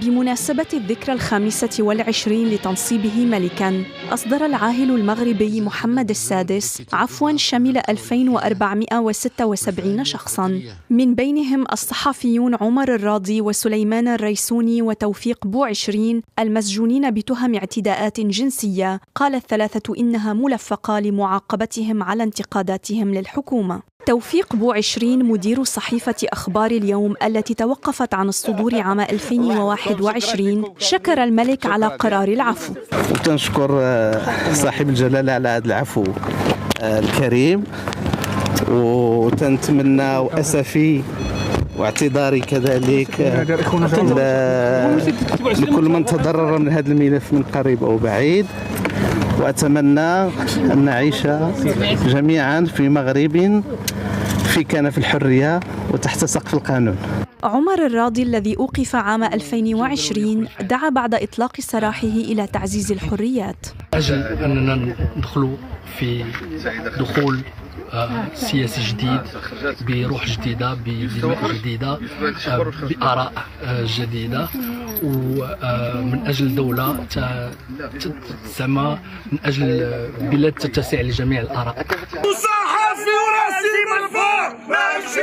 بمناسبة الذكرى 25 لتنصيبه ملكاً، أصدر العاهل المغربي محمد السادس عفواً شمل 2476 شخصاً، من بينهم الصحفيون عمر الراضي وسليمان الريسوني وتوفيق بوعشرين المسجونين بتهم اعتداءات جنسية، قال الثلاثة إنها ملفقة لمعاقبتهم على انتقاداتهم للحكومة. توفيق بوعشرين مدير صحيفة أخبار اليوم التي توقفت عن الصدور عام 2021 شكر الملك على قرار العفو. وتنشكر صاحب الجلالة على هذا العفو الكريم، وتنتمنى وأسفي واعتذاري كذلك لكل من تضرر من هذا الملف من قريب أو بعيد، وأتمنى أن نعيش جميعا في مغرب في كنف الحرية وتحت سقف القانون. عمر الراضي الذي أوقف عام 2020 دعا بعد إطلاق سراحه إلى تعزيز الحريات. أجل أننا ندخل في دخول سياسي جديد بروح جديدة، بدماء جديدة، بآراء جديدة، ومن أجل دولة تسمى، من أجل بلاد تتسع لجميع الآراء.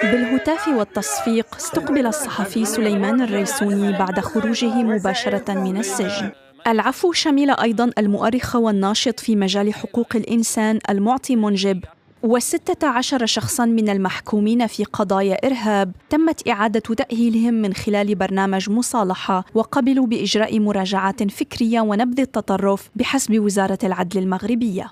بالهتاف والتصفيق استقبل الصحفي سليمان الريسوني بعد خروجه مباشرة من السجن. العفو شمل أيضاً المؤرخ والناشط في مجال حقوق الإنسان المعطي منجب و16 شخصاً من المحكومين في قضايا إرهاب تمت إعادة تأهيلهم من خلال برنامج مصالحة، وقبلوا بإجراء مراجعات فكرية ونبذ التطرف بحسب وزارة العدل المغربية.